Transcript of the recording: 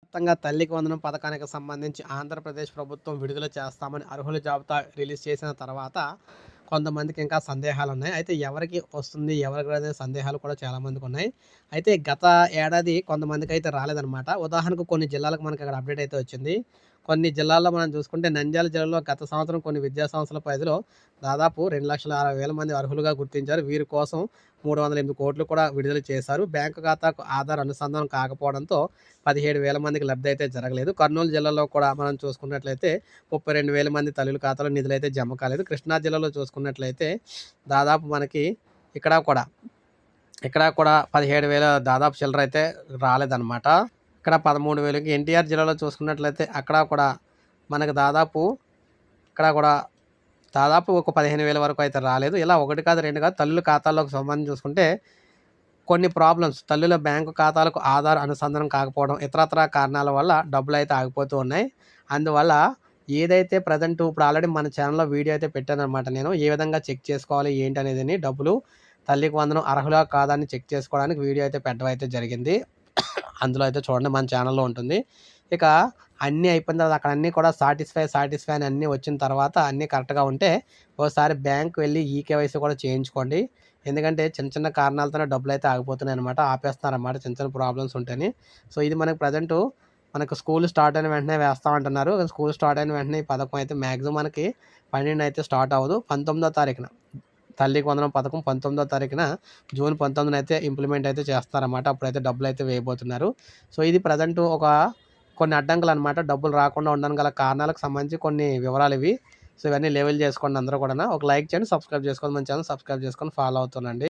మొత్తంగా తల్లికి వందనం పథకానికి సంబంధించి ఆంధ్రప్రదేశ్ ప్రభుత్వం విడుదల చేస్తామని అర్హుల జాబితా రిలీజ్ చేసిన తర్వాత కొంతమందికి ఇంకా సందేహాలున్నాయి. అయితే ఎవరికి వస్తుంది, ఎవరికి రాదనే సందేహాలు కూడా చాలామందికున్నాయి. అయితే గత ఏడాది కొంతమందికైతే రాలేదనమాట. ఉదాహరణకు కొన్ని జిల్లాలకు మనకి అక్కడ అప్డేట్ అయితే వచ్చింది. కొన్ని జిల్లాల్లో మనం చూసుకుంటే నంద్యాల జిల్లాలో గత సంవత్సరం కొన్ని విద్యా సంస్థల పరిధిలో దాదాపు 2,60,000 మంది అర్హులుగా గుర్తించారు. వీరి కోసం 308 కోట్లు కూడా విడుదల చేశారు. బ్యాంకు ఖాతాకు ఆధార్ అనుసంధానం కాకపోవడంతో 17,000 మందికి లబ్ధి అయితే జరగలేదు. కర్నూలు జిల్లాలో కూడా మనం చూసుకున్నట్లయితే 32,000 మంది తల్లుల ఖాతాలో నిధులైతే జమ కాలేదు. కృష్ణా జిల్లాలో చూసుకున్నట్లయితే దాదాపు మనకి ఇక్కడ కూడా ఇక్కడ కూడా 17,000 దాదాపు చిల్లర అయితే రాలేదన్నమాట. ఇక్కడ 13,000కి ఎన్టీఆర్ జిల్లాలో చూసుకున్నట్లయితే అక్కడ కూడా మనకు ఇక్కడ కూడా దాదాపు ఒక 15,000 వరకు అయితే రాలేదు. ఇలా ఒకటి కాదు, రెండు కాదు, తల్లుల ఖాతాల్లోకి సంబంధించి చూసుకుంటే కొన్ని ప్రాబ్లమ్స్ తల్లుల బ్యాంకు ఖాతాలకు ఆధార్ అనుసంధానం కాకపోవడం, ఇతరత్రా కారణాల వల్ల డబ్బులైతే ఆగిపోతూ ఉన్నాయి. అందువల్ల ఏదైతే ప్రజెంట్ ఇప్పుడు ఆల్రెడీ మన ఛానల్‌లో వీడియో అయితే పెట్టాననమాట నేను. ఏ విధంగా చెక్ చేసుకోవాలి ఏంటి అనేదని డబ్బులు తల్లికి వందనం అర్హులా కాదా అని చెక్ చేసుకోవడానికి వీడియో అయితే పెట్టడం అయితే జరిగింది. అందులో అయితే చూడండి మన ఛానల్‌లో ఉంటుంది. ఇక అన్నీ అయిపోయిన తర్వాత అక్కడ అన్నీ కూడా సాటిస్ఫై అని అన్నీ వచ్చిన తర్వాత అన్నీ కరెక్ట్‌గా ఉంటే ఓసారి బ్యాంక్‌కి వెళ్ళి ఈకేవైసీ కూడా చేయించుకోండి. ఎందుకంటే చిన్న చిన్న కారణాలతోనే డబ్బులైతే ఆగిపోతున్నాయన్నమాట. ఆపేస్తున్నారన్నమాట చిన్న చిన్న ప్రాబ్లమ్స్ ఉంటేని. సో, ఇది మనకు ప్రెజెంటు మనకు స్కూల్ స్టార్ట్ అయిన వెంటనే వేస్తామంటున్నారు. స్కూల్ స్టార్ట్ అయిన వెంటనే ఈ పథకం అయితే మాక్సిమం మనకి 12 అయితే స్టార్ట్ అవ్వదు. 19వ తారీఖున తల్లికి వందనం పథకం 19వ తారీఖున జూన్ 19న అయితే ఇంప్లిమెంట్ అయితే చేస్తారన్నమాట. అప్పుడైతే డబ్బులైతే వేయబోతున్నారు. సో, ఇది ప్రెజెంటు కొన్ని అడ్డంకులన్నమాట. డబ్బులు రాకుండా ఉండడానికి గల కారణాలకు సంబంధించి కొన్ని వివరాలివి. సో, ఇవన్నీ లెవెల్ చేసుకోండి అందరూ కూడాను. ఒక లైక్ చేయండి, సబ్స్క్రైబ్ చేసుకోండి. మన ఛానల్ సబ్స్క్రైబ్ చేసుకొని ఫాలో అవుతుండండి.